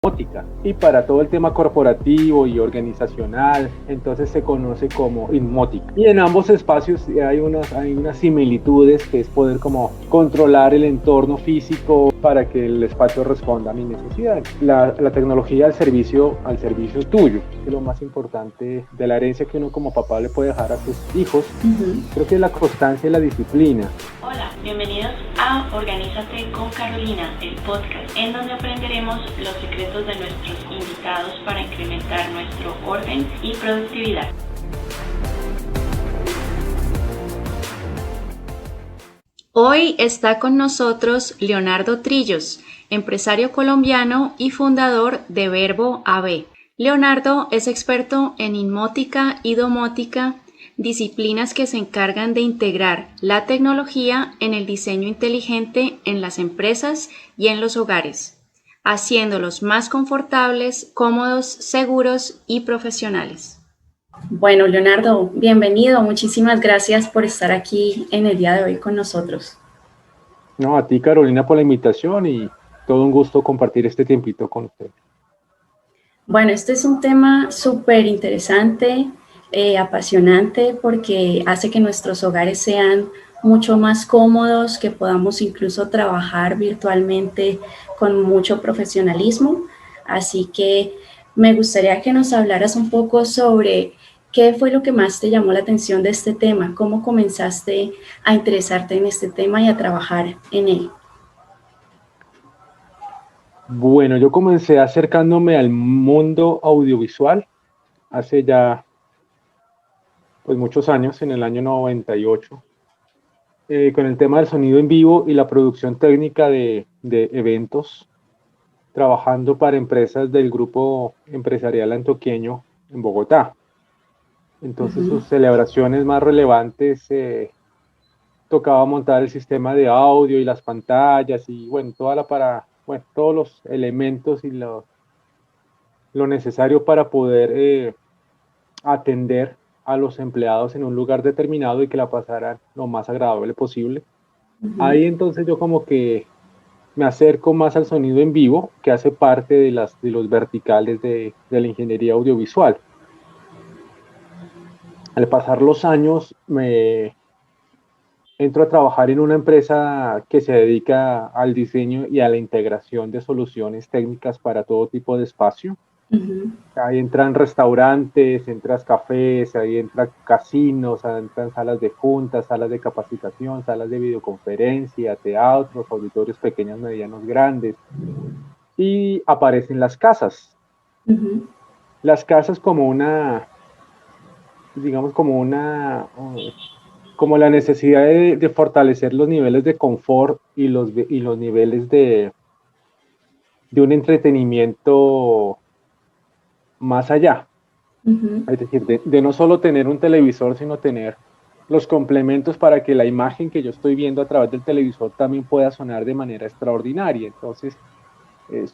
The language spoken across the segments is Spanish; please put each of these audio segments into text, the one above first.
Inmótica. Y para todo el tema corporativo y organizacional, entonces se conoce como Inmótica. Y en ambos espacios hay unas similitudes, que es poder como controlar el entorno físico para que el espacio responda a mi necesidad. La tecnología al servicio tuyo, que es lo más importante de la herencia que uno como papá le puede dejar a sus hijos. Creo que es la constancia y la disciplina. Hola, bienvenidos a Organízate con Carolina, el podcast, en donde aprenderemos los secretos de nuestros invitados para incrementar nuestro orden y productividad. Hoy está con nosotros Leonardo Trillos, empresario colombiano y fundador de Verbo AB. Leonardo es experto en inmótica y domótica, disciplinas que se encargan de integrar la tecnología en el diseño inteligente en las empresas y en los hogares, haciéndolos más confortables, cómodos, seguros y profesionales. Bueno, Leonardo, bienvenido. Muchísimas gracias por estar aquí en el día de hoy con nosotros. No, a ti, Carolina, por la invitación y todo un gusto compartir este tiempito con usted. Bueno, este es un tema súper interesante, apasionante, porque hace que nuestros hogares sean mucho más cómodos, que podamos incluso trabajar virtualmente con mucho profesionalismo. Así que me gustaría que nos hablaras un poco sobre qué fue lo que más te llamó la atención de este tema, cómo comenzaste a interesarte en este tema y a trabajar en él. Bueno, yo comencé acercándome al mundo audiovisual hace ya pues muchos años, en el año 98, con el tema del sonido en vivo y la producción técnica de eventos, trabajando para empresas del grupo empresarial antioqueño en Bogotá. Entonces sus celebraciones más relevantes, tocaba montar el sistema de audio y las pantallas y bueno, todos los elementos y lo necesario para poder atender a los empleados en un lugar determinado y que la pasaran lo más agradable posible. Ahí entonces yo como que me acerco más al sonido en vivo, que hace parte de los verticales de la ingeniería audiovisual. Al pasar los años me entro a trabajar en una empresa que se dedica al diseño y a la integración de soluciones técnicas para todo tipo de espacio. Ahí entran restaurantes, entran cafés, ahí entran casinos, entran salas de juntas, salas de capacitación, salas de videoconferencia, teatros, auditorios pequeños, medianos, grandes. Y aparecen las casas. Las casas como digamos, como la necesidad de fortalecer los niveles de confort y los niveles de un entretenimiento más allá. Es decir, de no solo tener un televisor, sino tener los complementos para que la imagen que yo estoy viendo a través del televisor también pueda sonar de manera extraordinaria. Entonces,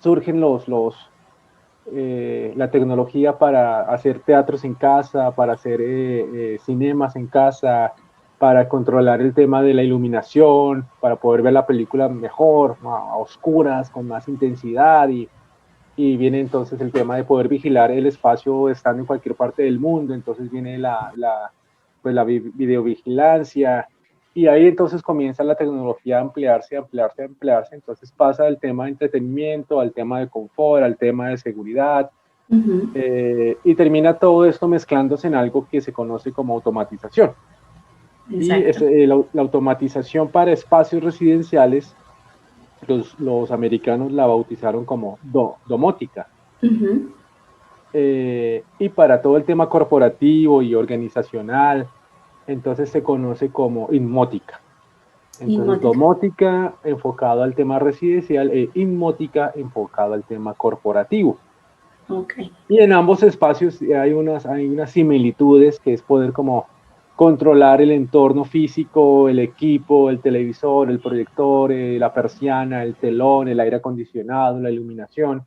surgen la tecnología para hacer teatros en casa, para hacer cinemas en casa, para controlar el tema de la iluminación, para poder ver la película mejor, a oscuras, con más intensidad y viene entonces el tema de poder vigilar el espacio estando en cualquier parte del mundo, entonces viene pues la videovigilancia, y ahí entonces comienza la tecnología a ampliarse, ampliarse, ampliarse, entonces pasa del tema de entretenimiento al tema de confort, al tema de seguridad, y termina todo esto mezclándose en algo que se conoce como automatización. Exacto. Y la automatización para espacios residenciales, los americanos la bautizaron como domótica. Y para todo el tema corporativo y organizacional, entonces se conoce como inmótica. Entonces, domótica enfocado al tema residencial e inmótica enfocado al tema corporativo. Okay. Y en ambos espacios hay unas similitudes, que es poder como controlar el entorno físico, el equipo, el televisor, el proyector, la persiana, el telón, el aire acondicionado, la iluminación,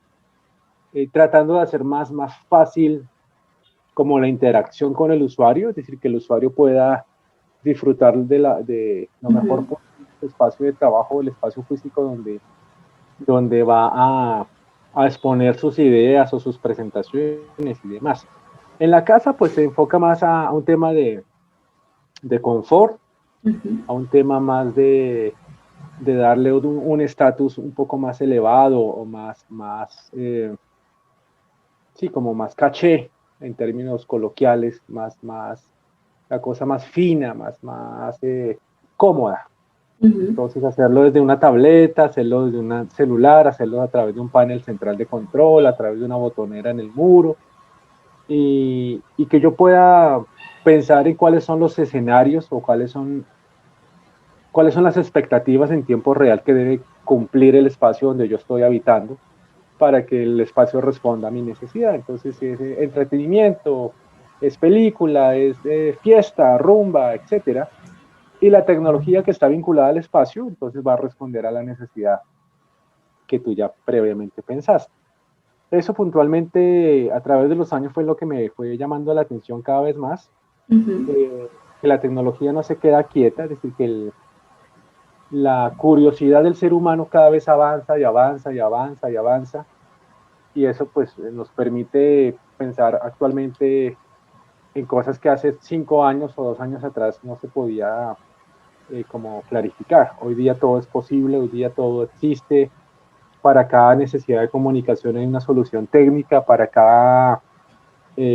tratando de hacer más fácil como la interacción con el usuario, es decir, que el usuario pueda disfrutar de lo mejor posible el espacio de trabajo, el espacio físico donde va a exponer sus ideas o sus presentaciones y demás. En la casa pues se enfoca más a un tema de confort, a un tema más de darle un estatus un poco más elevado o sí, como más caché en términos coloquiales, la cosa más fina, más cómoda. Entonces hacerlo desde una tableta, hacerlo desde un celular, hacerlo a través de un panel central de control, a través de una botonera en el muro, y que yo pueda pensar en cuáles son los escenarios o cuáles son las expectativas en tiempo real que debe cumplir el espacio donde yo estoy habitando para que el espacio responda a mi necesidad. Entonces, si es entretenimiento, es película, es fiesta, rumba, etcétera. Y la tecnología que está vinculada al espacio, entonces va a responder a la necesidad que tú ya previamente pensaste. Eso puntualmente a través de los años fue lo que me fue llamando la atención cada vez más, que la tecnología no se queda quieta, es decir, que la curiosidad del ser humano cada vez avanza y avanza y avanza y avanza, y eso pues nos permite pensar actualmente en cosas que hace 5 años o 2 años atrás no se podía como clarificar. Hoy día todo es posible, hoy día todo existe, para cada necesidad de comunicación hay una solución técnica, para cada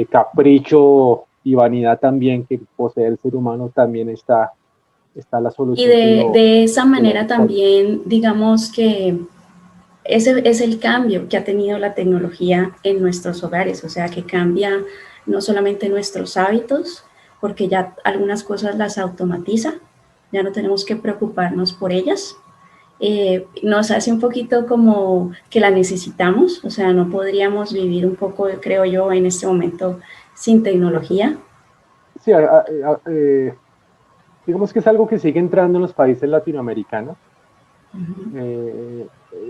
capricho y vanidad también que posee el ser humano también está la Y solución de esa que lo manera responde. también, digamos que ese es el cambio que ha tenido la tecnología en nuestros hogares, o sea, que cambia no solamente nuestros hábitos, porque ya algunas cosas las automatiza, ya no tenemos que preocuparnos por ellas. Nos hace un poquito como que la necesitamos, o sea, no podríamos vivir un poco, creo yo, en este momento sin tecnología. Sí, digamos que es algo que sigue entrando en los países latinoamericanos. Eh,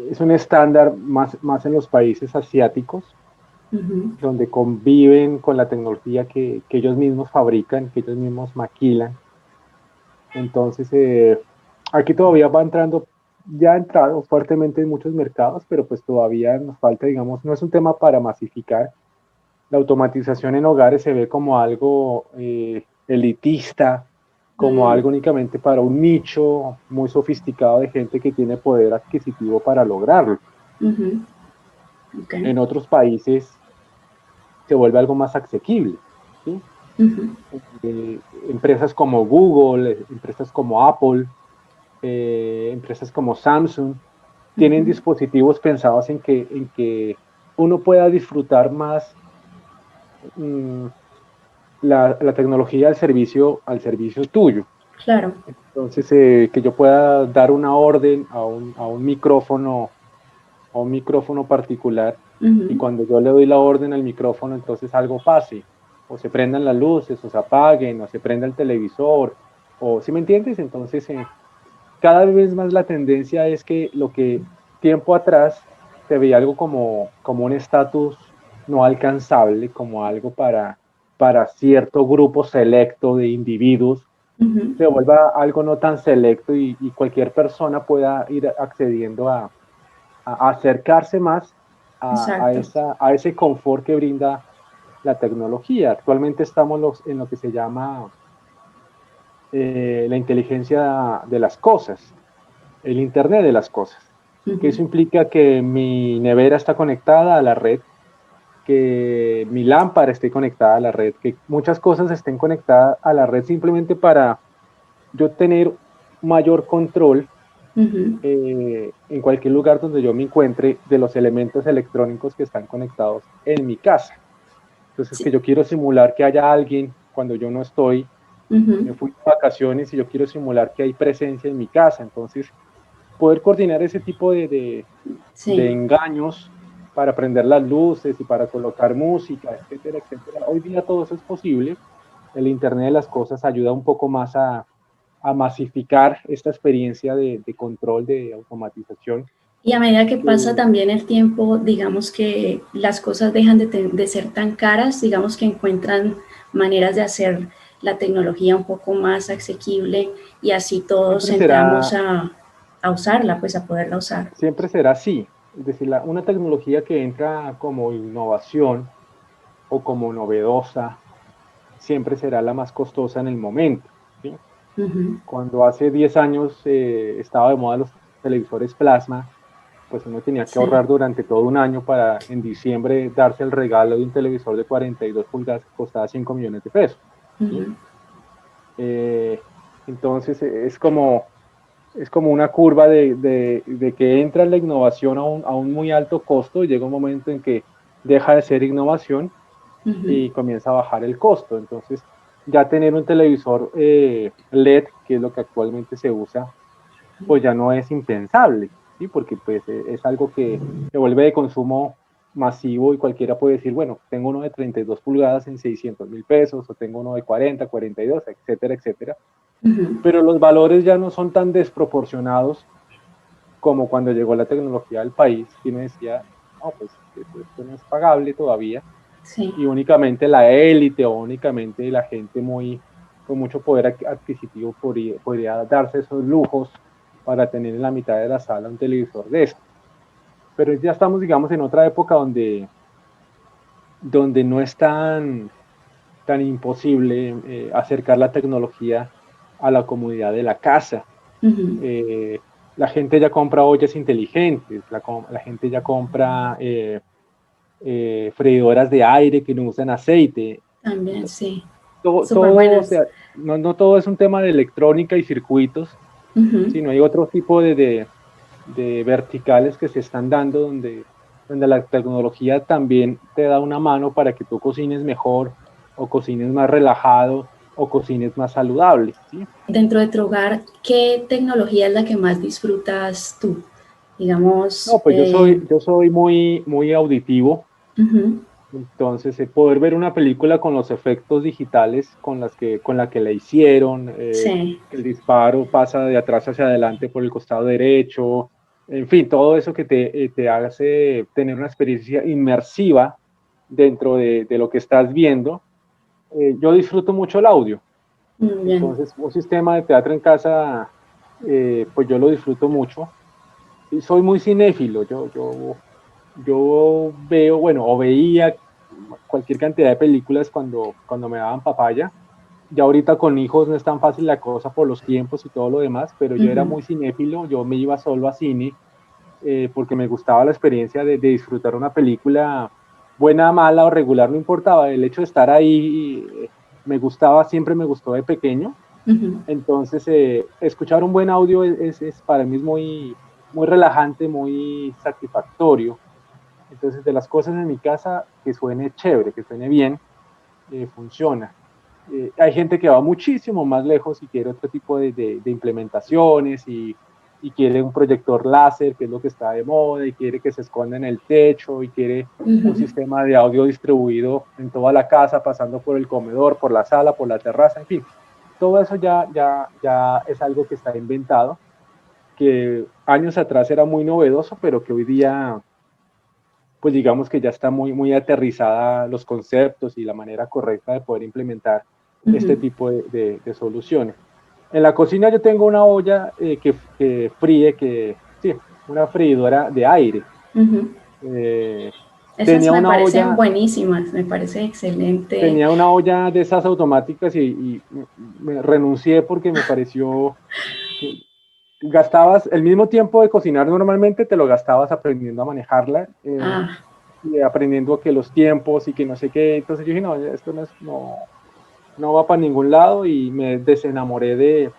es un estándar más en los países asiáticos, donde conviven con la tecnología que ellos mismos fabrican, que ellos mismos maquilan. Entonces, aquí todavía va entrando, ya ha entrado fuertemente en muchos mercados, pero pues todavía nos falta, digamos, no es un tema para masificar. La automatización en hogares se ve como algo elitista, como algo únicamente para un nicho muy sofisticado de gente que tiene poder adquisitivo para lograrlo. Okay. En otros países se vuelve algo más asequible, ¿sí? Empresas como Google, empresas como Apple, empresas como Samsung, tienen dispositivos pensados en que uno pueda disfrutar más mmm, la tecnología al servicio tuyo. Claro. Entonces, que yo pueda dar una orden a un micrófono particular, y cuando yo le doy la orden al micrófono, entonces algo pase, o se prendan las luces, o se apaguen, o se prenda el televisor, o ¿sí me entiendes? Entonces, cada vez más la tendencia es que lo que tiempo atrás se veía algo como un estatus no alcanzable, como algo para cierto grupo selecto de individuos, se vuelva algo no tan selecto, y cualquier persona pueda ir accediendo a acercarse más Exacto. a ese confort que brinda la tecnología. Actualmente estamos en lo que se llama la inteligencia de las cosas, el Internet de las cosas, que eso implica que mi nevera está conectada a la red, que mi lámpara esté conectada a la red, que muchas cosas estén conectadas a la red simplemente para yo tener mayor control en cualquier lugar donde yo me encuentre de los elementos electrónicos que están conectados en mi casa. Entonces, Sí. que yo quiero simular que haya alguien cuando yo no estoy, me fui de vacaciones y yo quiero simular que hay presencia en mi casa. Entonces, poder coordinar ese tipo de Sí. engaños para prender las luces y para colocar música, etcétera, etcétera. Hoy día todo eso es posible. El Internet de las cosas ayuda un poco más a masificar esta experiencia de control, de automatización. Y a medida que pasa Eh, también el tiempo, digamos que las cosas dejan de ser tan caras, digamos que encuentran maneras de hacer la tecnología un poco más asequible y así todos siempre entramos será, a usarla, pues a poderla usar. siempre será así. Es decir, una tecnología que entra como innovación o como novedosa siempre será la más costosa en el momento, ¿sí? Cuando hace 10 años estaba de moda los televisores plasma, pues uno tenía que Sí. ahorrar durante todo un año para en diciembre darse el regalo de un televisor de 42 pulgadas que costaba 5 millones de pesos, ¿sí? Ujú. Eh, entonces es como una curva de que entra la innovación a un muy alto costo y llega un momento en que deja de ser innovación Ujú. y comienza a bajar el costo. Entonces, ya tener un televisor LED, que es lo que actualmente se usa, pues ya no es impensable, ¿sí? Porque pues es algo que se vuelve de consumo masivo y cualquiera puede decir, bueno, tengo uno de 32 pulgadas en 600.000 pesos o tengo uno de 40, 42, etcétera, etcétera. Ujú. Pero los valores ya no son tan desproporcionados como cuando llegó la tecnología al país y me decía, no, pues esto no es pagable todavía Sí. y únicamente la élite o únicamente la gente con mucho poder adquisitivo podría darse esos lujos para tener en la mitad de la sala un televisor de esto. Pero ya estamos, digamos, en otra época donde no es tan imposible acercar la tecnología a la comodidad de la casa. Ujú. Eh, la gente ya compra ollas inteligentes, la gente ya compra freidoras de aire que no usan aceite. También, sí. Súper Todo, o buenas. sea, no todo es un tema de electrónica y circuitos, Ujú. sino hay otro tipo de verticales que se están dando donde la tecnología también te da una mano para que tú cocines mejor o cocines más relajado o cocines más saludable, ¿sí? Dentro de tu hogar, ¿qué tecnología es la que más disfrutas tú? Digamos, No, pues yo soy muy auditivo. ujú. Entonces, poder ver una película con los efectos digitales con la que la hicieron, Sí. que el disparo pasa de atrás hacia adelante por el costado derecho, en fin, todo eso que te hace tener una experiencia inmersiva dentro de lo que estás viendo. Yo disfruto mucho el audio. Muy bien. Entonces, un sistema de teatro en casa, pues yo lo disfruto mucho. Y soy muy cinéfilo. Yo veo, bueno, o veía cualquier cantidad de películas cuando me daban papaya. Ya ahorita con hijos no es tan fácil la cosa por los tiempos y todo lo demás, pero yo era Ujú. muy cinéfilo, yo me iba solo a cine porque me gustaba la experiencia de disfrutar una película buena, mala o regular, no importaba, el hecho de estar ahí me gustaba, siempre me gustó de pequeño. Ujú. Entonces, escuchar un buen audio para mí es muy relajante, muy satisfactorio. Entonces, de las cosas en mi casa, que suene chévere, que suene bien, funciona. Hay gente que va muchísimo más lejos y quiere otro tipo de implementaciones y quiere un proyector láser, que es lo que está de moda, y quiere que se esconda en el techo, y quiere un Ujú. sistema de audio distribuido en toda la casa, pasando por el comedor, por la sala, por la terraza, en fin. Todo eso ya es algo que está inventado, que años atrás era muy novedoso, pero que hoy día pues digamos que ya está muy aterrizada los conceptos y la manera correcta de poder implementar este Ujú. tipo de soluciones. En la cocina yo tengo una olla que fríe, sí, una freidora de aire. Ujú. Eh, Esas tenía me una parecen olla, buenísimas, me parece excelente. tenía una olla de esas automáticas y me renuncié porque me pareció que gastabas el mismo tiempo de cocinar normalmente, te lo gastabas aprendiendo a manejarla. Ah, Y aprendiendo que los tiempos y que no sé qué. Entonces yo dije, no, esto no va para ningún lado y me desenamoré de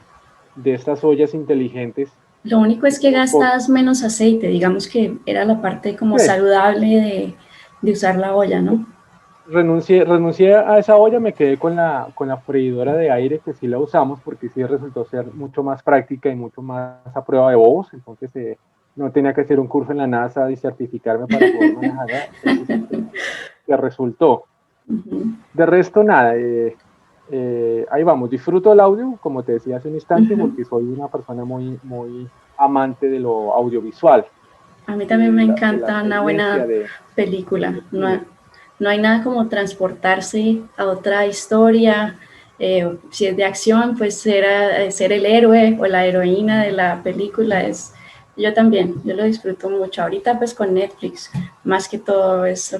estas ollas inteligentes. lo único es que Por, gastas menos aceite, digamos que era la parte como sí, saludable de usar la olla, ¿no? renuncié a esa olla, me quedé con la freidora de aire que sí la usamos porque sí resultó ser mucho más práctica y mucho más a prueba de bobos. Entonces no tenía que hacer un curso en la NASA y certificarme para poder manejarla. Entonces que resultó. Ujú. De resto, nada, ahí vamos, disfruto el audio, como te decía hace un instante, Ujú. porque soy una persona muy amante de lo audiovisual, A mí también me de la encanta una buena experiencia película. del No, cine. no hay nada como transportarse a otra historia. Si es de acción, pues ser el héroe o la heroína de la película es Yo también, yo lo disfruto mucho. Ahorita pues con Netflix, más que todo es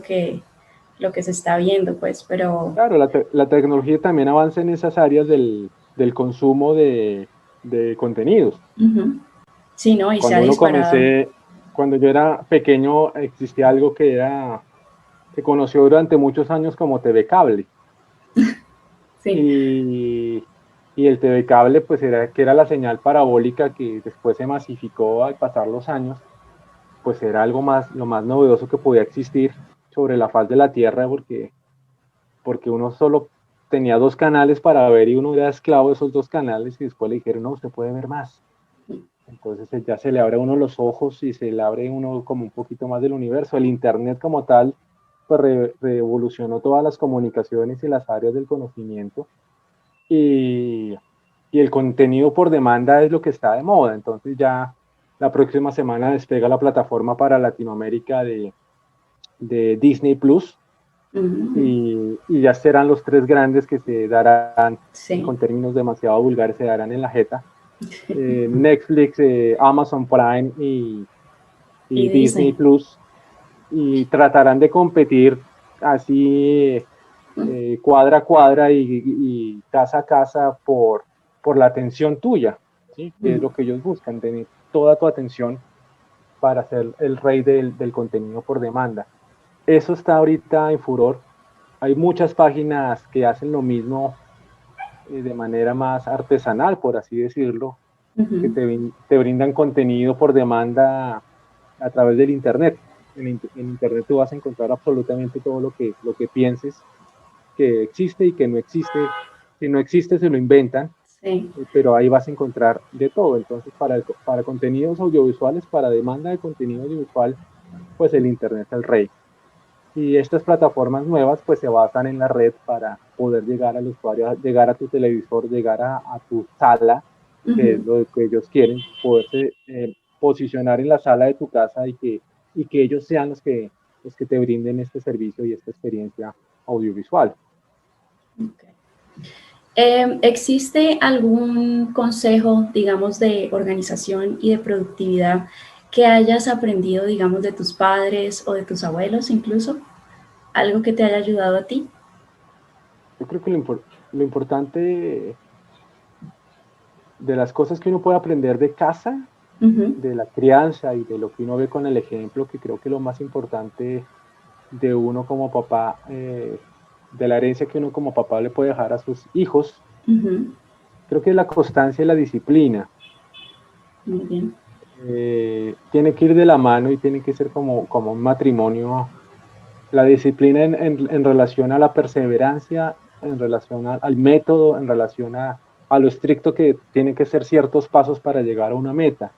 lo que se está viendo, pues, pero Claro, la tecnología también avanza en esas áreas del consumo de contenidos. uh-huh. Sí, ¿no? Y se ha Cuando uno disparado. comencé, cuando yo era pequeño, existía algo se conoció durante muchos años como TV Cable. Sí. Y, y el TV Cable, pues que era la señal parabólica que después se masificó al pasar los años, pues era algo más, lo más novedoso que podía existir sobre la faz de la Tierra, porque uno solo tenía dos canales para ver y uno era esclavo de esos dos canales y después le dijeron, no, usted puede ver más. Entonces ya se le abre a uno los ojos y se le abre uno como un poquito más del universo. El Internet como tal, pues revolucionó todas las comunicaciones y las áreas del conocimiento y, y el contenido por demanda es lo que está de moda. Entonces ya la próxima semana despega la plataforma para Latinoamérica de Disney Plus Uh-huh. y ya serán los tres grandes que se darán, y Sí. con términos demasiado vulgares, se darán en la jeta. Netflix, Amazon Prime Y y Disney Disney. Plus, y tratarán de competir así cuadra a cuadra y casa a casa por la atención tuya, ¿sí? Que es Uh-huh. lo que ellos buscan, tener toda tu atención para ser el rey del contenido por demanda. Eso está ahorita en furor. Hay muchas páginas que hacen lo mismo de manera más artesanal, por así decirlo, que Uh-huh. te brindan contenido por demanda a través del Internet. En Internet tú vas a encontrar absolutamente todo lo que pienses que existe y que no existe. Si no existe, se lo inventan, Sí. pero ahí vas a encontrar de todo. Entonces, para contenidos audiovisuales, para demanda de contenido audiovisual, pues el Internet es el rey. Y estas plataformas nuevas pues se basan en la red para poder llegar al usuario, llegar a tu televisor, llegar a tu sala, que es Uh-huh. lo que ellos quieren, poderse posicionar en la sala de tu casa y que ellos sean los que te brinden este servicio y esta experiencia audiovisual. Okay. ¿Existe algún consejo, digamos, de organización y de productividad que hayas aprendido, digamos, de tus padres o de tus abuelos incluso? ¿Algo que te haya ayudado a ti? Yo creo que lo importante de las cosas que uno puede aprender de casa, Uh-huh. de la crianza y de lo que uno ve con el ejemplo, que creo que lo más importante de uno como papá, de la herencia que uno como papá le puede dejar a sus hijos, Uh-huh. creo que es la constancia y la disciplina. Muy bien. Tiene que ir de la mano y tiene que ser como un matrimonio. La disciplina en relación a la perseverancia, en relación al método, en relación a lo estricto que tienen que ser ciertos pasos para llegar a una meta.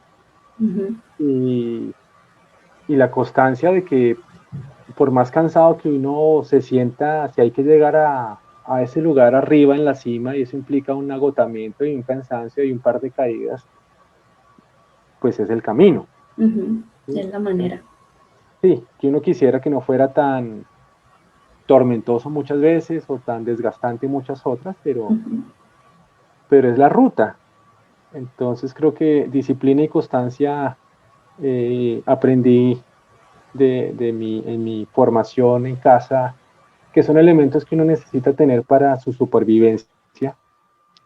Uh-huh. Y, y la constancia de que por más cansado que uno se sienta, si hay que llegar a ese lugar arriba en la cima y eso implica un agotamiento y un cansancio y un par de caídas, pues es el camino. Uh-huh. ¿Sí? Es la manera. Sí, que uno quisiera que no fuera tan tormentoso muchas veces o tan desgastante muchas otras, Uh-huh. pero es la ruta. Entonces creo que disciplina y constancia aprendí en mi formación en casa, que son elementos que uno necesita tener para su supervivencia.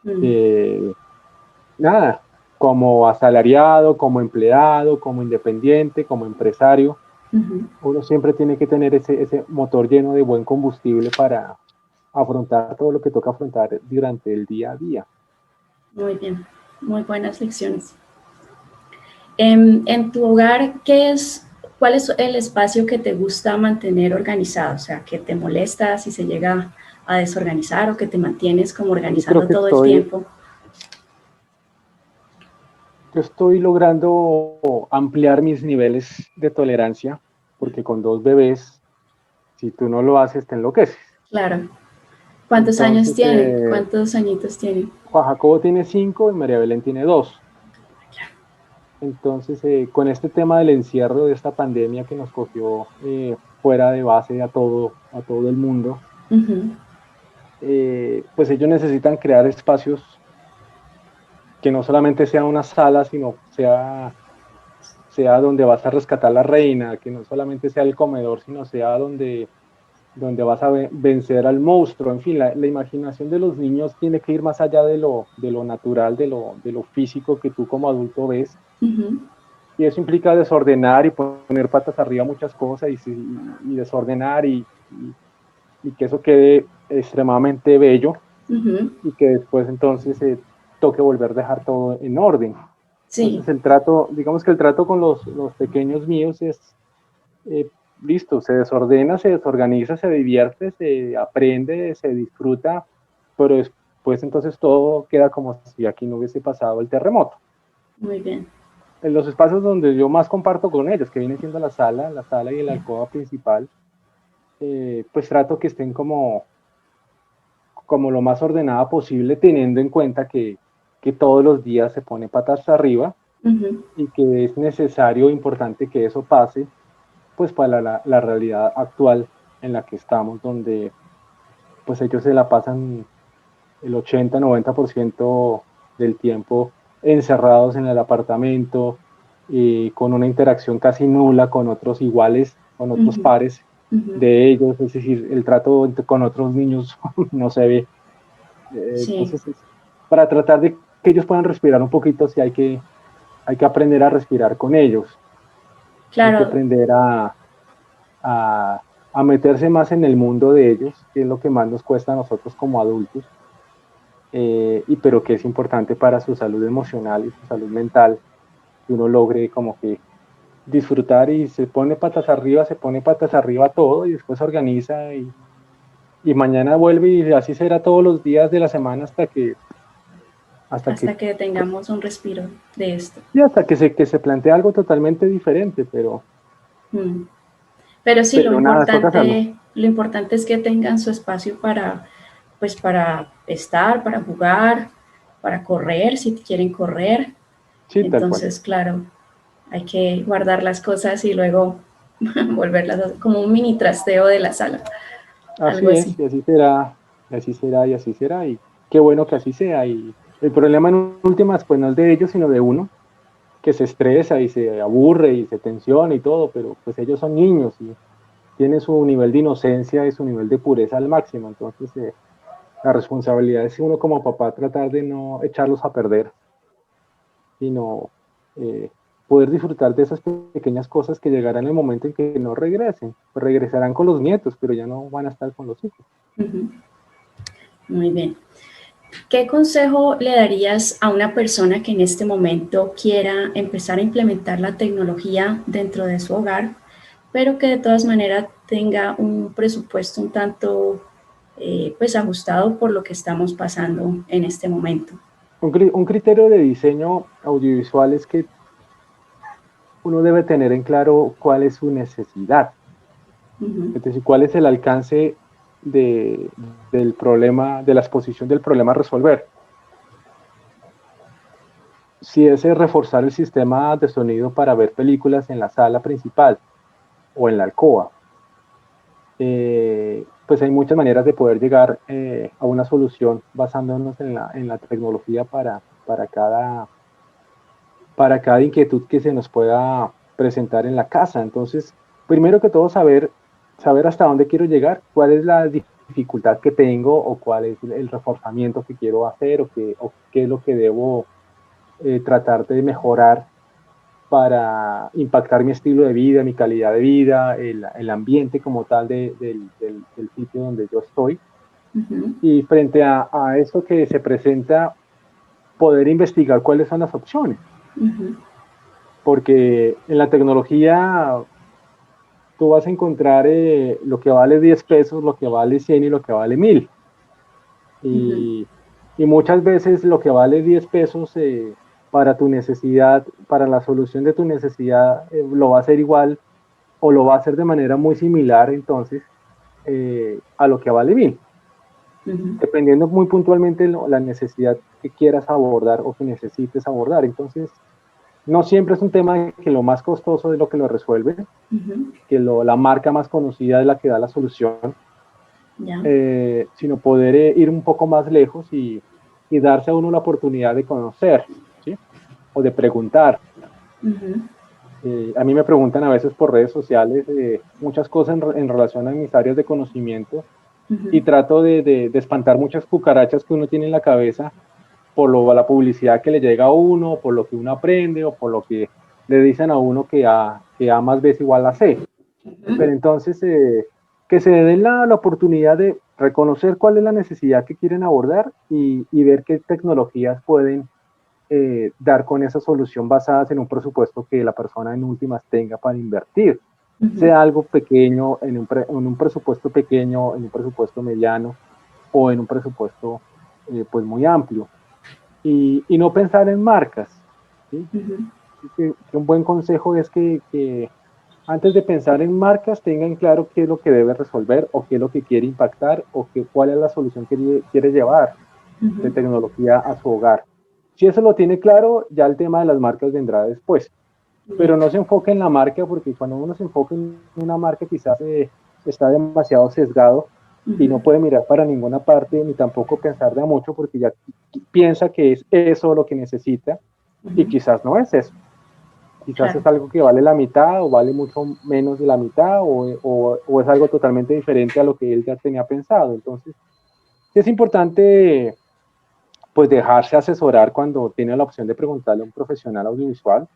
Uh-huh. Eh, Nada, como asalariado, como empleado, como independiente, como empresario, Uh-huh. uno siempre tiene que tener ese motor lleno de buen combustible para afrontar todo lo que toca afrontar durante el día a día. Muy bien. Muy buenas lecciones. En tu hogar, cuál es el espacio que te gusta mantener organizado? O sea, que te molesta si se llega a desorganizar o que te mantienes como Yo creo organizando que todo el tiempo. yo estoy logrando ampliar mis niveles de tolerancia, porque con dos bebés, si tú no lo haces, te enloqueces. Claro. ¿Cuántos años Entonces, tienen? ¿Cuántos añitos tienen? Juan Jacobo tiene 5 y María Belén tiene 2. Entonces, con este tema del encierro de esta pandemia que nos cogió fuera de base a todo el mundo, Uh-huh. pues ellos necesitan crear espacios que no solamente sea una sala, sino sea sea donde vas a rescatar a la reina, que no solamente sea el comedor, sino sea donde vas a vencer al monstruo. En fin, la imaginación de los niños tiene que ir más allá de lo natural, de lo físico que tú como adulto ves. Ujú. Y eso implica desordenar y poner patas arriba muchas cosas y desordenar y que eso quede extremadamente bello Ujú. y que después entonces toque volver a dejar todo en orden. Sí, Entonces el trato, digamos que el trato con los pequeños míos es, eh, listo, se desordena, se desorganiza, se divierte, se aprende, se disfruta, pero después entonces todo queda como si aquí no hubiese pasado el terremoto. muy bien. En los espacios donde yo más comparto con ellos, que viene siendo la sala y la alcoba principal, pues trato que estén como lo más ordenada posible, teniendo en cuenta que todos los días se pone patas arriba Ujú. y que es necesario, importante que eso pase, pues para la realidad actual en la que estamos, donde pues ellos se la pasan el 80-90% del tiempo encerrados en el apartamento, con una interacción casi nula con otros iguales, con otros Ujú. pares Ujú. de ellos, es decir, el trato con otros niños no se ve. Sí, Entonces, para tratar de que ellos puedan respirar un poquito, sí hay que aprender a respirar con ellos, hay que claro. aprender a, a meterse más en el mundo de ellos, que es lo que más nos cuesta a nosotros como adultos, pero que es importante para su salud emocional y su salud mental, que uno logre como que disfrutar y se pone patas arriba todo y después se organiza y mañana vuelve y así será todos los días de la semana hasta que, Hasta que pues, tengamos un respiro de esto. y hasta que se plantea algo totalmente diferente, Mm. Pero sí, pero nada, toca hacerlo. lo importante es que tengan su espacio para, pues, para estar, para jugar, para correr, si quieren correr. Sí, tal cual. Entonces, claro, hay que guardar las cosas y luego volverlas como un mini trasteo de la sala, algo Así así. es, y así será, y así será, y así será, y qué bueno que así sea. Y el problema en últimas, pues no es de ellos, sino de uno, que se estresa y se aburre y se tensiona y todo, pero pues ellos son niños y tienen su nivel de inocencia y su nivel de pureza al máximo. Entonces, la responsabilidad es uno como papá tratar de no echarlos a perder, sino eh, poder disfrutar de esas pequeñas cosas que llegarán en el momento en que no regresen. Pues regresarán con los nietos, pero ya no van a estar con los hijos. Ujú. Muy bien. ¿Qué consejo le darías a una persona que en este momento quiera empezar a implementar la tecnología dentro de su hogar, pero que de todas maneras tenga un presupuesto un tanto pues ajustado por lo que estamos pasando en este momento? Un criterio de diseño audiovisual es que uno debe tener en claro cuál es su necesidad, Ujú. es decir, cuál es el alcance de, del problema, de la exposición del problema a resolver. Si es reforzar el sistema de sonido para ver películas en la sala principal o en la alcoba, pues hay muchas maneras de poder llegar a una solución basándonos en la tecnología para cada inquietud que se nos pueda presentar en la casa. Entonces, primero que todo, saber hasta dónde quiero llegar, cuál es la dificultad que tengo o cuál es el reforzamiento que quiero hacer o qué es lo que debo tratar de mejorar para impactar mi estilo de vida, mi calidad de vida, el ambiente como tal del sitio donde yo estoy. Ujú. Y frente a eso que se presenta, poder investigar cuáles son las opciones. Ujú. Porque en la tecnología tú vas a encontrar lo que vale 10 pesos, lo que vale 100 y lo que vale 1000. Ujú. Y, y muchas veces lo que vale 10 pesos para tu necesidad, para la solución de tu necesidad, lo va a hacer igual o lo va a hacer de manera muy similar entonces a lo que vale 1000, Ujú. dependiendo muy puntualmente la necesidad que quieras abordar o que necesites abordar. Entonces, no siempre es un tema de que lo más costoso es lo que lo resuelve, Ujú. que la marca más conocida es la que da la solución, Ya. sino poder ir un poco más lejos y darse a uno la oportunidad de conocer, ¿sí? O de preguntar. Ujú. A mí me preguntan a veces por redes sociales muchas cosas en relación a mis áreas de conocimiento y trato de espantar muchas cucarachas que uno tiene en la cabeza por la publicidad que le llega a uno, por lo que uno aprende o por lo que le dicen a uno que A más B es igual a C. Pero entonces, que se den la oportunidad de reconocer cuál es la necesidad que quieren abordar y ver qué tecnologías pueden dar con esa solución basadas en un presupuesto que la persona en últimas tenga para invertir. Sea algo pequeño, en un presupuesto pequeño, en un presupuesto mediano o en un presupuesto pues muy amplio. Y no pensar en marcas. ¿Sí? Que un buen consejo es que antes de pensar en marcas tengan claro qué es lo que debe resolver o qué es lo que quiere impactar o cuál es la solución que quiere llevar de tecnología a su hogar. Si eso lo tiene claro, ya el tema de las marcas vendrá después. Pero no se enfoque en la marca, porque cuando uno se enfoca en una marca quizás está demasiado sesgado y no puede mirar para ninguna parte ni tampoco pensar de a mucho porque ya piensa que es eso lo que necesita y quizás no es eso. Quizás Claro. es algo que vale la mitad o vale mucho menos de la mitad o es algo totalmente diferente a lo que él ya tenía pensado. Entonces, sí es importante pues dejarse asesorar cuando tiene la opción de preguntarle a un profesional audiovisual,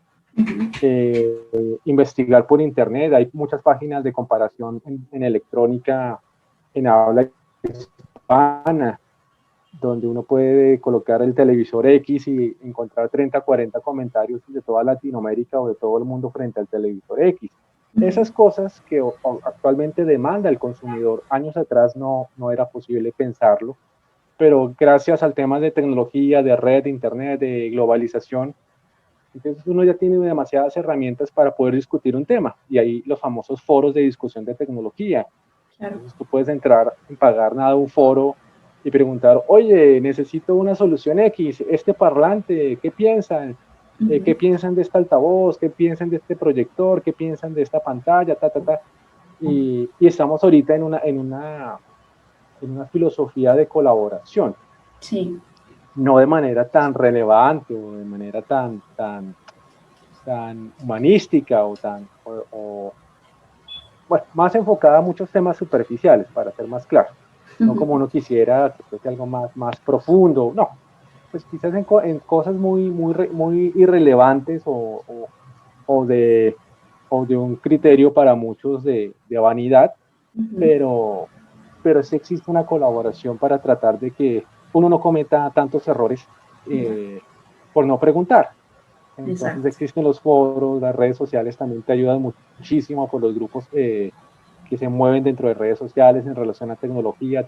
investigar por internet, hay muchas páginas de comparación en electrónica en habla hispana, donde uno puede colocar el televisor X y encontrar 30, 40 comentarios de toda Latinoamérica o de todo el mundo frente al televisor X. Esas cosas que actualmente demanda el consumidor, años atrás no era posible pensarlo, pero gracias al tema de tecnología, de red, de internet, de globalización, entonces uno ya tiene demasiadas herramientas para poder discutir un tema y ahí los famosos foros de discusión de tecnología. Claro. Entonces tú puedes entrar sin pagar nada a un foro y preguntar, oye, necesito una solución X, este parlante, ¿qué piensan? ¿Qué piensan de este altavoz? ¿Qué piensan de este proyector? ¿Qué piensan de esta pantalla? Ta, ta, ta. Y estamos ahorita en una filosofía de colaboración. Sí. No de manera tan relevante o de manera tan humanística bueno, más enfocada a muchos temas superficiales, para ser más claro. No como uno quisiera que fuese algo más profundo, no. Pues quizás en cosas muy irrelevantes o de un criterio para muchos de vanidad, pero, pero sí existe una colaboración para tratar de que uno no cometa tantos errores eh, por no preguntar. Entonces Exacto. existen los foros, las redes sociales también te ayudan muchísimo por los grupos que se mueven dentro de redes sociales en relación a tecnología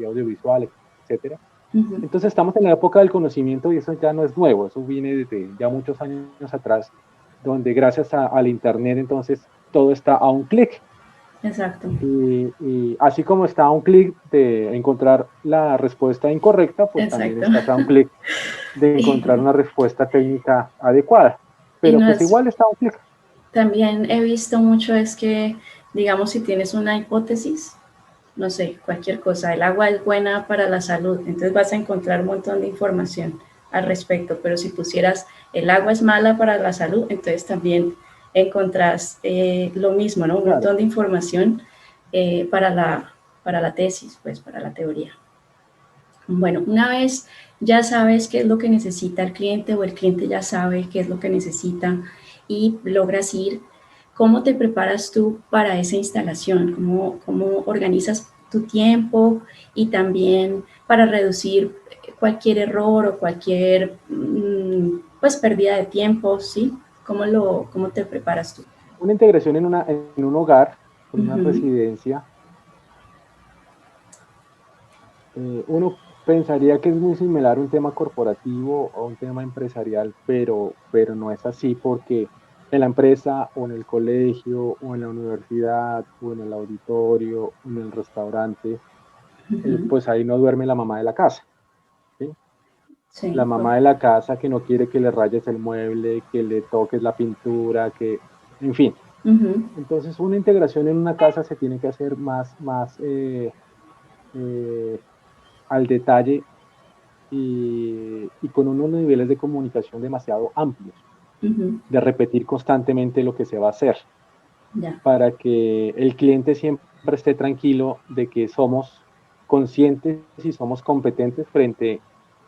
audiovisual, etcétera. Entonces estamos en la época del conocimiento y eso ya no es nuevo, eso viene desde ya muchos años atrás, donde gracias al Internet entonces todo está a un clic. Exacto. Y así como está a un clic de encontrar la respuesta incorrecta, pues también Exacto. estás a un clic de encontrar una respuesta técnica adecuada. Y Pero no pues es, igual está a un clic. también he visto mucho es que, digamos, si tienes una hipótesis, no sé, cualquier cosa, el agua es buena para la salud, entonces vas a encontrar un montón de información al respecto, pero si pusieras el agua es mala para la salud, entonces también encontrás lo mismo, ¿no? Un Claro. montón de información para la tesis, pues para la teoría. Bueno, una vez ya sabes qué es lo que necesita el cliente o el cliente ya sabe qué es lo que necesita y logras ir, ¿cómo te preparas tú para esa instalación? ¿Cómo organizas tu tiempo y también para reducir cualquier error o cualquier pues pérdida de tiempo, ¿sí? ¿Cómo te preparas tú? Una integración en un hogar, en una Ujú. residencia, uno pensaría que es muy similar a un tema corporativo o un tema empresarial, pero no es así porque en la empresa o en el colegio o en la universidad o en el auditorio o en el restaurante, pues ahí no duerme la mamá de la casa. ¿Sí? La Sí, mamá de la casa que no quiere que le rayes el mueble, que le toques la pintura, en fin. ujú, Entonces, una integración en una casa se tiene que hacer más eh, al detalle y con unos niveles de comunicación demasiado amplios. de repetir constantemente lo que se va a hacer, Ya. para que el cliente siempre esté tranquilo de que somos conscientes y somos competentes frente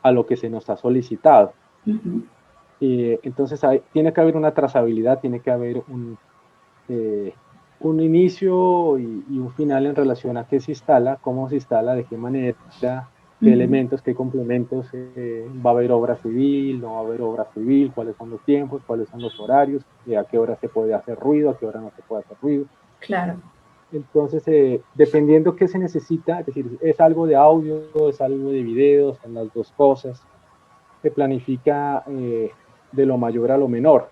a lo que se nos ha solicitado. Entonces tiene que haber una trazabilidad, tiene que haber un inicio y un final en relación a qué se instala, cómo se instala, de qué manera, qué elementos, qué complementos, va a haber obra civil, no va a haber obra civil, cuáles son los tiempos, cuáles son los horarios, a qué hora se puede hacer ruido, a qué hora no se puede hacer ruido. Claro. Entonces, dependiendo qué se necesita, es decir, es algo de audio, es algo de video, son las dos cosas, se planifica de lo mayor a lo menor.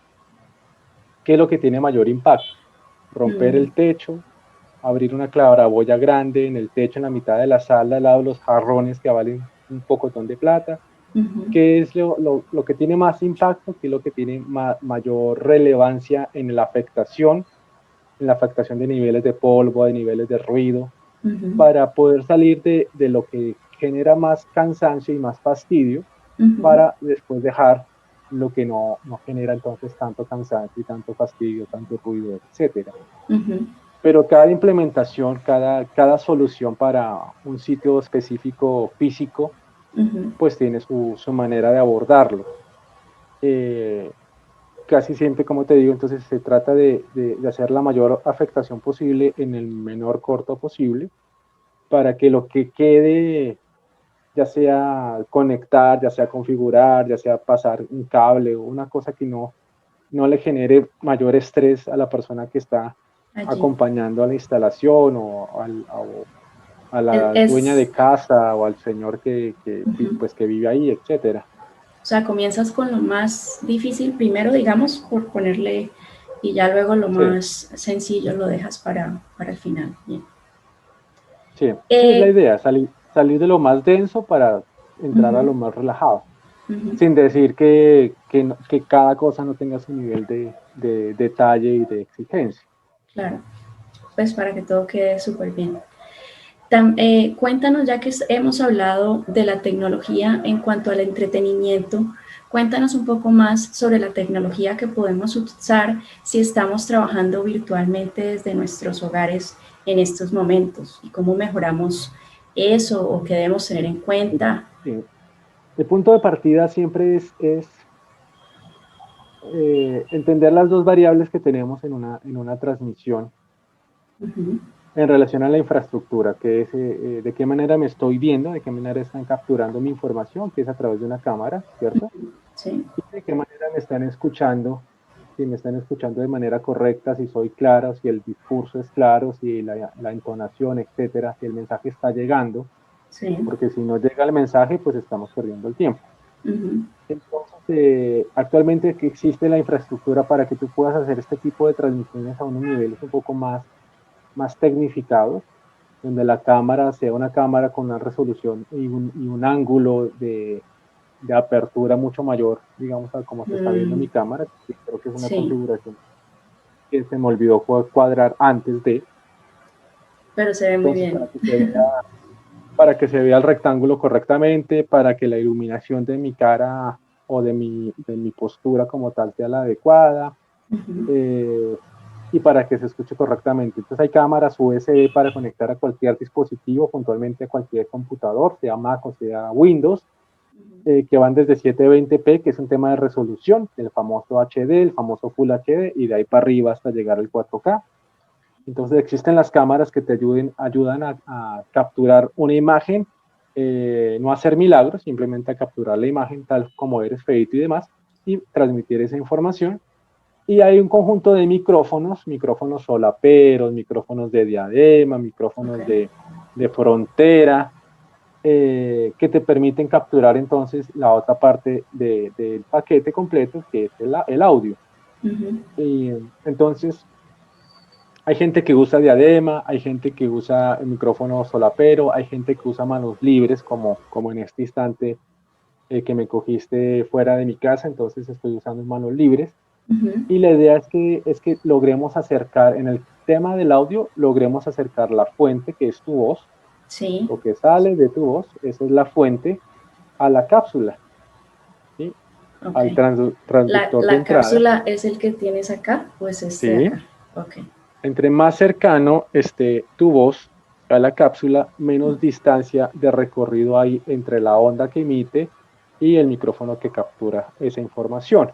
¿Qué es lo que tiene mayor impacto? Romper el techo, abrir una claraboya grande en el techo, en la mitad de la sala, al lado de los jarrones que valen un pocotón de plata. ¿Qué es lo que tiene más impacto? ¿Qué es lo que tiene mayor relevancia en la afectación de niveles de polvo, de niveles de ruido, para poder salir de lo que genera más cansancio y más fastidio, para después dejar lo que no genera entonces tanto cansancio y tanto fastidio, tanto ruido, etcétera. Pero cada implementación, cada solución para un sitio específico físico, pues tiene su manera de abordarlo. Casi siempre, como te digo, entonces se trata de hacer la mayor afectación posible en el menor corto posible, para que lo que quede, ya sea conectar, ya sea configurar, ya sea pasar un cable o una cosa que no le genere mayor estrés a la persona que está Allí. acompañando a la instalación o a la dueña de casa o al señor que vive ahí, etcétera. O sea, comienzas con lo más difícil primero, digamos, por ponerle, y ya luego lo más sencillo lo dejas para el final. Bien. Sí, es la idea, salir de lo más denso para entrar a lo más relajado. Sin decir que cada cosa no tenga su nivel de detalle y de exigencia. Claro, pues para que todo quede súper bien. Cuéntanos, ya que hemos hablado de la tecnología en cuanto al entretenimiento, cuéntanos un poco más sobre la tecnología que podemos usar si estamos trabajando virtualmente desde nuestros hogares en estos momentos y cómo mejoramos eso o qué debemos tener en cuenta. Sí. El punto de partida siempre es entender las dos variables que tenemos en una transmisión en relación a la infraestructura, que es de qué manera me estoy viendo, de qué manera están capturando mi información, que es a través de una cámara, ¿cierto? Sí. Y de qué manera me están escuchando, si me están escuchando de manera correcta, si soy claro, si el discurso es claro, si la entonación, etcétera, si el mensaje está llegando, porque si no llega el mensaje, pues estamos perdiendo el tiempo. Entonces, actualmente existe la infraestructura para que tú puedas hacer este tipo de transmisiones a unos niveles un poco más tecnificados, donde la cámara sea una cámara con una resolución y un ángulo de apertura mucho mayor, digamos, a como se está viendo mi cámara, que creo que es una configuración que se me olvidó cuadrar antes de. Pero se ve muy bien. Para que se vea el rectángulo correctamente, para que la iluminación de mi cara o de mi postura como tal sea la adecuada, y para que se escuche correctamente. Entonces hay cámaras USB para conectar a cualquier dispositivo, puntualmente a cualquier computador, sea Mac o sea Windows, que van desde 720p, que es un tema de resolución, el famoso HD, el famoso Full HD, y de ahí para arriba hasta llegar al 4K. Entonces existen las cámaras que te ayudan a capturar una imagen, no a hacer milagros, simplemente a capturar la imagen tal como eres, feito y demás, y transmitir esa información. Y hay un conjunto de micrófonos solaperos, micrófonos de diadema, micrófonos de frontera, que te permiten capturar entonces la otra parte del paquete completo, que es el audio. Y entonces, hay gente que usa diadema, hay gente que usa el micrófono solapero, hay gente que usa manos libres, como en este instante que me cogiste fuera de mi casa, entonces estoy usando manos libres. Y la idea es que logremos acercar, en el tema del audio, logremos acercar la fuente, que es tu voz, lo que sale de tu voz, esa es la fuente, a la cápsula, ¿sí? Ok. al transductor de La entrada. cápsula es el que tienes acá, pues este de ¿Sí? acá. Ok. Entre más cercano esté tu voz a la cápsula, menos distancia de recorrido hay entre la onda que emite y el micrófono que captura esa información.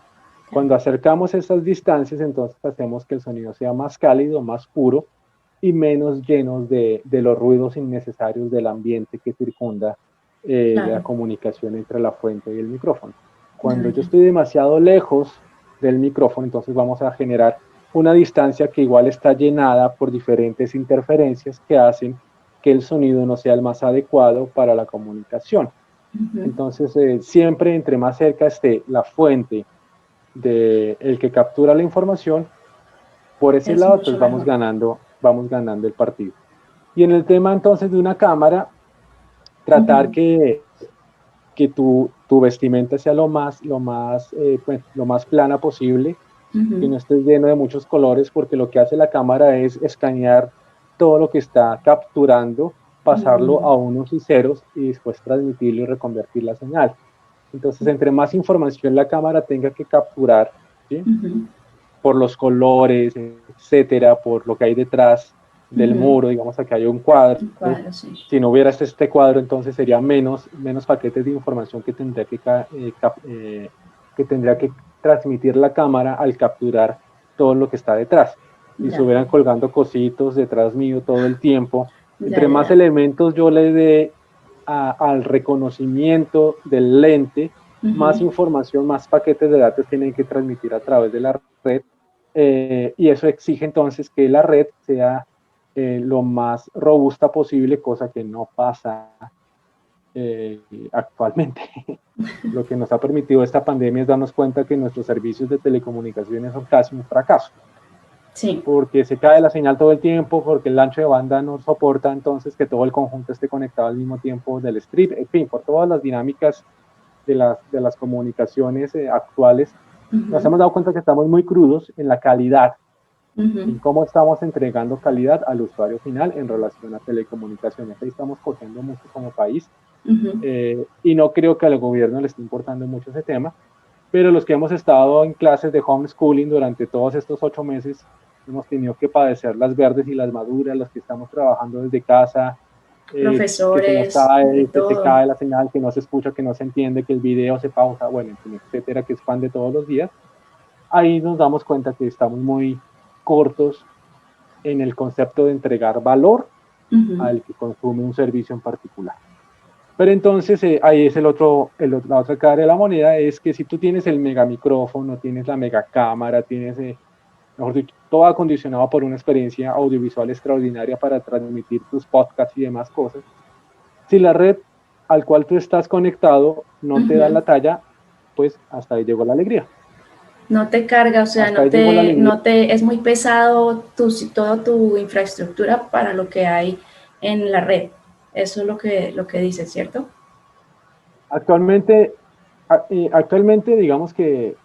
Cuando acercamos esas distancias, entonces hacemos que el sonido sea más cálido, más puro y menos llenos de los ruidos innecesarios del ambiente que circunda la Claro. comunicación entre la fuente y el micrófono. Ah, Cuando yo ya. estoy demasiado lejos del micrófono, entonces vamos a generar una distancia que igual está llenada por diferentes interferencias que hacen que el sonido no sea el más adecuado para la comunicación. Entonces, siempre entre más cerca esté la fuente de el que captura la información, por ese Es lado, mucho pues mejor. vamos ganando el partido. Y en el tema entonces de una cámara, tratar que tu vestimenta sea lo más plana posible, que no estés lleno de muchos colores, porque lo que hace la cámara es escanear todo lo que está capturando, pasarlo a unos y ceros y después transmitirlo y reconvertir la señal. Entonces, entre más información la cámara tenga que capturar, ¿sí? Por los colores, etcétera, por lo que hay detrás del muro, digamos que hay un cuadro. Un cuadro, sí. Si no hubiera este cuadro, entonces sería menos paquetes de información que tendría que transmitir la cámara al capturar todo lo que está detrás. Y se Ya, hubieran colgando cositos detrás mío todo el tiempo. ya, Entre ya, más ya. elementos yo le dé al reconocimiento del lente, más información, más paquetes de datos tienen que transmitir a través de la red. Y eso exige entonces que la red sea lo más robusta posible, cosa que no pasa actualmente. Lo que nos ha permitido esta pandemia es darnos cuenta que nuestros servicios de telecomunicaciones son casi un fracaso, Sí, porque se cae la señal todo el tiempo, porque el ancho de banda no soporta entonces que todo el conjunto esté conectado al mismo tiempo del strip, en fin, por todas las dinámicas de las comunicaciones actuales, nos hemos dado cuenta que estamos muy crudos en la calidad, en cómo estamos entregando calidad al usuario final en relación a telecomunicaciones. Ahí estamos cogiendo mucho como país y no creo que al gobierno le esté importando mucho ese tema, pero los que hemos estado en clases de homeschooling durante todos estos 8 meses, hemos tenido que padecer las verdes y las maduras, los que estamos trabajando desde casa, que se nos profesores, de cae, que se todo. cae la señal, que no se escucha, que no se entiende, que el video se pausa, bueno, en fin, etcétera, que es pan de todos los días. Ahí nos damos cuenta que estamos muy cortos en el concepto de entregar valor al que consume un servicio en particular. Pero entonces ahí es la otra cara de la moneda, es que si tú tienes el mega micrófono, tienes la mega cámara, tienes, mejor dicho, todo acondicionado por una experiencia audiovisual extraordinaria para transmitir tus podcasts y demás cosas, si la red al cual tú estás conectado no te da la talla, pues hasta ahí llegó la alegría. No te carga, o sea, Hasta ahí llegó la alegría. es muy pesado toda tu infraestructura para lo que hay en la red. Eso es lo que dices, ¿cierto? Actualmente, actualmente digamos que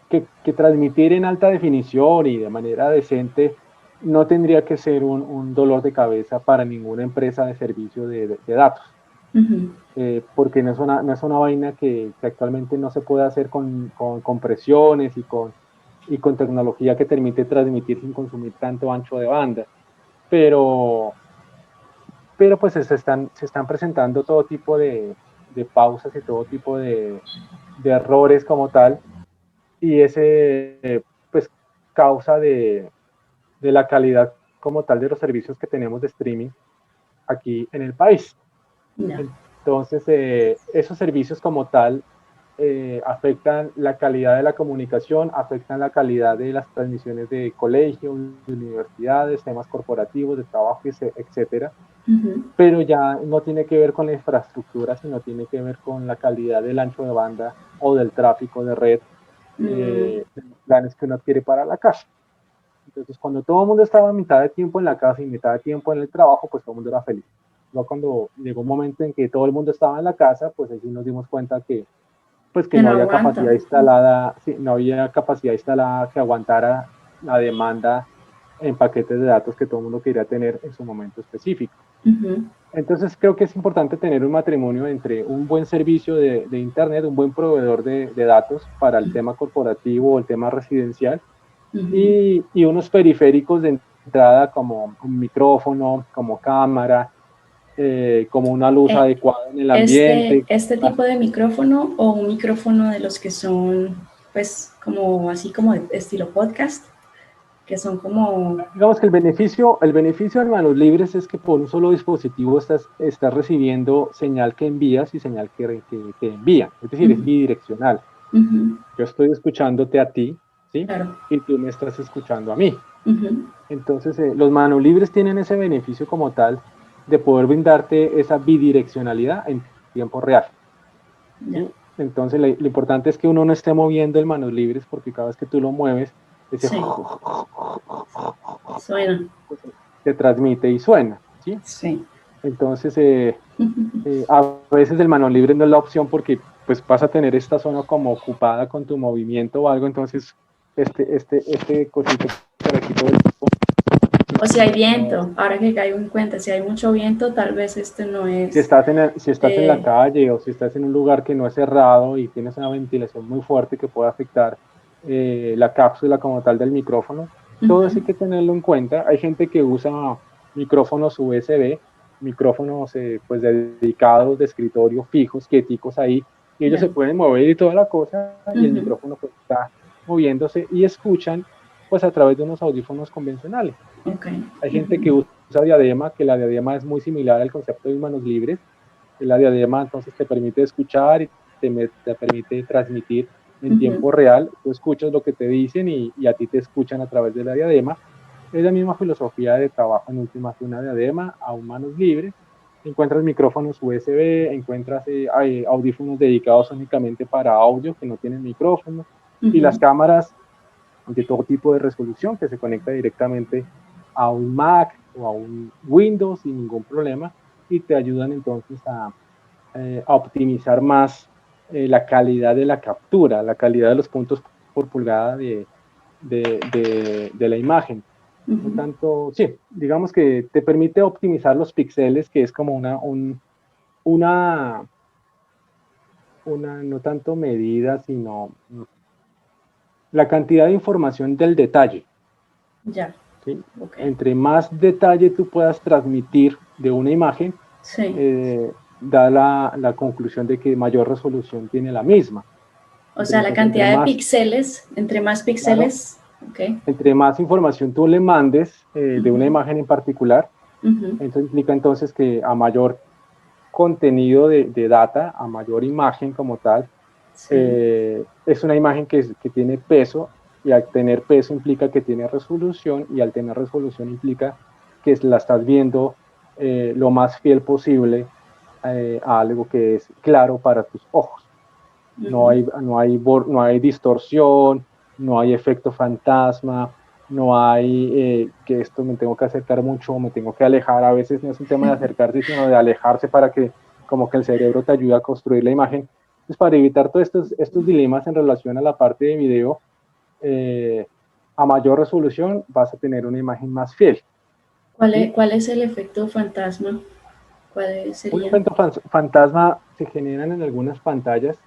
transmitir en alta definición y de manera decente no tendría que ser un dolor de cabeza para ninguna empresa de servicio de datos, porque no es una vaina que actualmente no se puede hacer con compresiones y con tecnología que permite transmitir sin consumir tanto ancho de banda. Pero, pero pues se están presentando todo tipo de pausas y todo tipo de errores como tal, y ese pues causa de la calidad como tal de los servicios que tenemos de streaming aquí en el país. No. Entonces, esos servicios como tal afectan la calidad de la comunicación, afectan la calidad de las transmisiones de colegios, de universidades, temas corporativos, de trabajo, etcétera. Pero ya no tiene que ver con la infraestructura, sino tiene que ver con la calidad del ancho de banda o del tráfico de red, de los planes que uno adquiere para la casa. Entonces, cuando todo el mundo estaba mitad de tiempo en la casa y mitad de tiempo en el trabajo, pues todo el mundo era feliz. Luego, cuando llegó un momento en que todo el mundo estaba en la casa, pues ahí sí nos dimos cuenta que, pues que Que no no había aguanta. capacidad instalada, sí, no había capacidad instalada que aguantara la demanda en paquetes de datos que todo el mundo quería tener en su momento específico. Entonces creo que es importante tener un matrimonio entre un buen servicio de Internet, un buen proveedor de datos para el tema corporativo o el tema residencial, y unos periféricos de entrada como un micrófono, como cámara, como una luz adecuada en el ambiente. Este tipo de micrófono o un micrófono de los que son, pues, como así como de estilo podcast, que son como... Digamos que el beneficio de manos libres es que por un solo dispositivo estás recibiendo señal que envías y señal que envía. Es decir, es bidireccional. Yo estoy escuchándote a ti, ¿sí? Claro. Y tú me estás escuchando a mí. Entonces, los manos libres tienen ese beneficio como tal de poder brindarte esa bidireccionalidad en tiempo real. ¿Sí? Entonces, lo importante es que uno no esté moviendo el manos libres, porque cada vez que tú lo mueves, ese suena. se transmite y suena. ¿Sí? Sí. Entonces, a veces el manos libre no es la opción porque pues vas a tener esta zona como ocupada con tu movimiento o algo, entonces este cosito por aquí todo el tiempo. O si hay viento, ahora que caigo en cuenta, si hay mucho viento, tal vez este no es... Si estás en la calle o si estás en un lugar que no es cerrado y tienes una ventilación muy fuerte que puede afectar la cápsula como tal del micrófono, todo eso hay que tenerlo en cuenta. Hay gente que usa micrófonos USB, micrófonos pues dedicados de escritorio fijos, quieticos ahí, y ellos se pueden mover y toda la cosa, y el micrófono pues está moviéndose y escuchan pues a través de unos audífonos convencionales. Hay gente que usa diadema, que la diadema es muy similar al concepto de manos libres. La diadema entonces te permite escuchar y te permite transmitir en tiempo real. Tú escuchas lo que te dicen y a ti te escuchan a través de la diadema. Es la misma filosofía de trabajo en últimas, una diadema a un manos libres. Encuentras micrófonos USB, encuentras audífonos dedicados únicamente para audio que no tienen micrófono, y las cámaras de todo tipo de resolución que se conecta directamente a un Mac o a un Windows sin ningún problema, y te ayudan entonces a optimizar más la calidad de la captura, la calidad de los puntos por pulgada de la imagen. No tanto, sí, digamos que te permite optimizar los píxeles, que es como una no tanto medida, sino la cantidad de información del detalle. Ya. ¿Sí? Entre más detalle tú puedas transmitir de una imagen, da la conclusión de que mayor resolución tiene la misma. O sea, la cantidad de píxeles, entre más píxeles... Claro, entre más información tú le mandes de una imagen en particular, eso implica entonces que a mayor contenido de data, a mayor imagen como tal, es una imagen que tiene peso, y al tener peso implica que tiene resolución, y al tener resolución implica que la estás viendo lo más fiel posible a algo que es claro para tus ojos. No hay distorsión, no hay efecto fantasma, no hay que esto me tengo que acercar mucho, me tengo que alejar. A veces no es un tema de acercarse, sino de alejarse para que como que el cerebro te ayude a construir la imagen. Entonces, para evitar todos estos dilemas en relación a la parte de video, a mayor resolución vas a tener una imagen más fiel. ¿Cuál es el efecto fantasma? Un efecto fantasma se generan en algunas pantallas.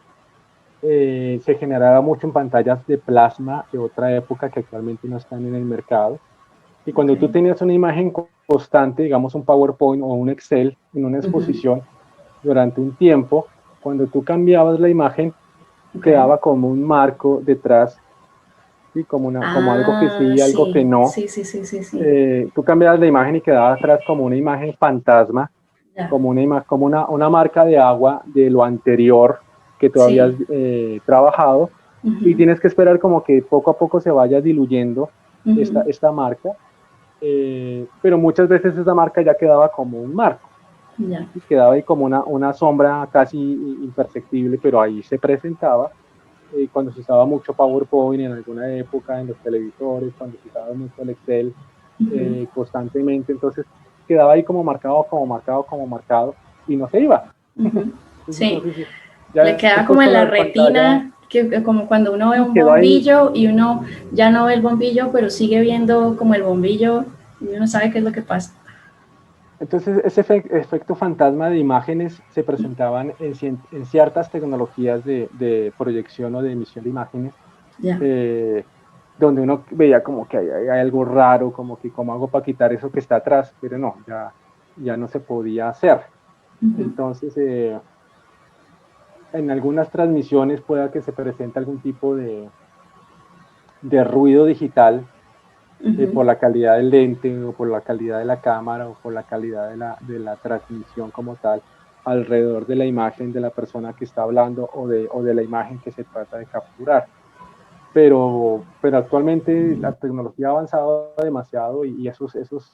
Se generaba mucho en pantallas de plasma de otra época que actualmente no están en el mercado. Y cuando tú tenías una imagen constante, digamos un PowerPoint o un Excel en una exposición durante un tiempo, cuando tú cambiabas la imagen, quedaba como un marco detrás, ¿sí? Como algo que sí, algo que no. Sí. Tú cambiabas la imagen y quedaba atrás como una imagen fantasma, como una marca de agua de lo anterior que tú habías trabajado, y tienes que esperar como que poco a poco se vaya diluyendo esta marca, pero muchas veces esa marca ya quedaba como un marco, y quedaba ahí como una sombra casi imperceptible, pero ahí se presentaba. Cuando se usaba mucho PowerPoint en alguna época, en los televisores, cuando se usaba mucho el Excel constantemente, entonces quedaba ahí como marcado, y no se iba. Sí, le queda como en la retina, que como cuando uno ve un bombillo y uno ya no ve el bombillo, pero sigue viendo como el bombillo y uno sabe qué es lo que pasa. Entonces, ese efecto fantasma de imágenes se presentaban en ciertas tecnologías de proyección o de emisión de imágenes, Ya. donde uno veía como que hay algo raro, como que cómo hago para quitar eso que está atrás, pero no, ya no se podía hacer. Entonces, en algunas transmisiones pueda que se presente algún tipo de ruido digital, por la calidad del lente o por la calidad de la cámara o por la calidad de la transmisión como tal alrededor de la imagen de la persona que está hablando o de la imagen que se trata de capturar. Pero actualmente la tecnología ha avanzado demasiado y esos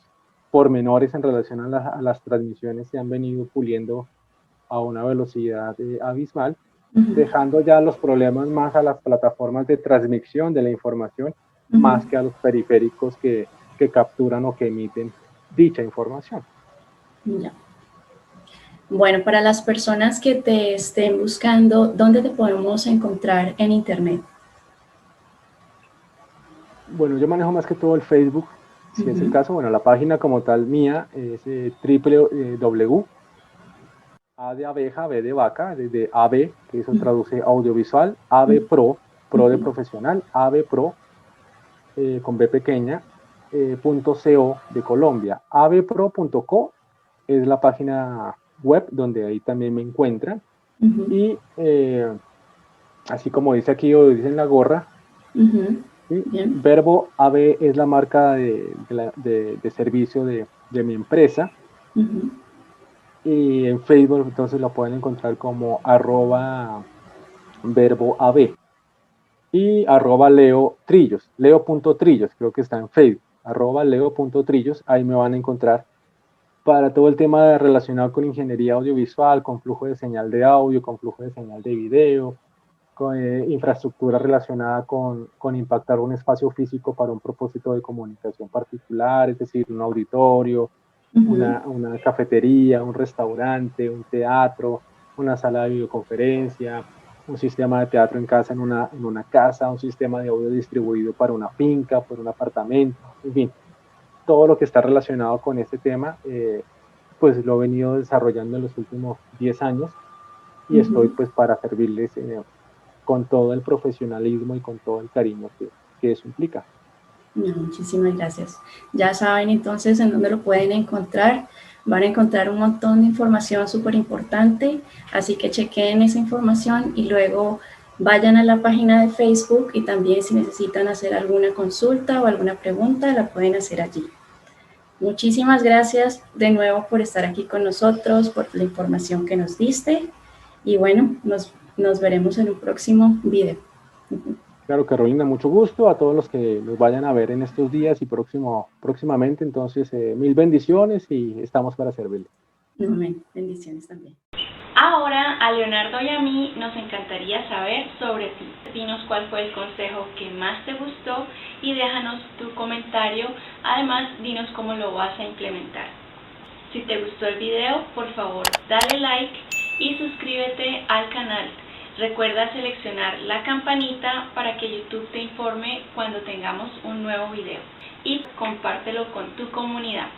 pormenores en relación a las transmisiones se han venido puliendo a una velocidad abismal, dejando ya los problemas más a las plataformas de transmisión de la información, más que a los periféricos que capturan o que emiten dicha información. Ya. Bueno, para las personas que te estén buscando, ¿dónde te podemos encontrar en Internet? Bueno, yo manejo más que todo el Facebook, si es el caso. Bueno, la página como tal mía es www. A de abeja, B de vaca, desde AB, que eso traduce audiovisual, AB Pro, Pro de profesional, AB Pro, con B pequeña, .co de Colombia. abpro.co es la página web donde ahí también me encuentran. Y así como dice aquí o dice en la gorra, ¿sí? Verbo AB es la marca de servicio de mi empresa. Y en Facebook entonces lo pueden encontrar como @verboab y @leo.trillos, leo.trillos, creo que está en Facebook, @leo.trillos, ahí me van a encontrar para todo el tema relacionado con ingeniería audiovisual, con flujo de señal de audio, con flujo de señal de video, con infraestructura relacionada con impactar un espacio físico para un propósito de comunicación particular, es decir, un auditorio, una cafetería, un restaurante, un teatro, una sala de videoconferencia, un sistema de teatro en casa, en una casa, un sistema de audio distribuido para una finca, por un apartamento, en fin, todo lo que está relacionado con este tema, pues lo he venido desarrollando en los últimos 10 años y estoy pues para servirles con todo el profesionalismo y con todo el cariño que eso implica. Muchísimas gracias. Ya saben entonces en dónde lo pueden encontrar. Van a encontrar un montón de información súper importante, así que chequen esa información y luego vayan a la página de Facebook y también si necesitan hacer alguna consulta o alguna pregunta, la pueden hacer allí. Muchísimas gracias de nuevo por estar aquí con nosotros, por la información que nos diste y bueno, nos veremos en un próximo video. Claro, Carolina, mucho gusto a todos los que nos vayan a ver en estos días y próximamente. Entonces, mil bendiciones y estamos para servirles. Amén. Bendiciones también. Ahora, a Leonardo y a mí nos encantaría saber sobre ti. Dinos cuál fue el consejo que más te gustó y déjanos tu comentario. Además, dinos cómo lo vas a implementar. Si te gustó el video, por favor, dale like y suscríbete al canal. Recuerda seleccionar la campanita para que YouTube te informe cuando tengamos un nuevo video y compártelo con tu comunidad.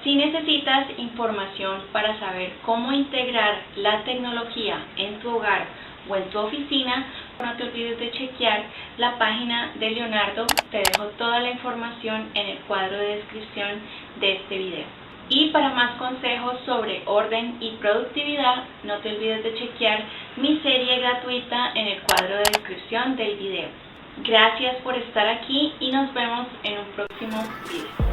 Si necesitas información para saber cómo integrar la tecnología en tu hogar o en tu oficina, no te olvides de chequear la página de Leonardo. Te dejo toda la información en el cuadro de descripción de este video. Y para más consejos sobre orden y productividad, no te olvides de chequear mi serie gratuita en el cuadro de descripción del video. Gracias por estar aquí y nos vemos en un próximo video.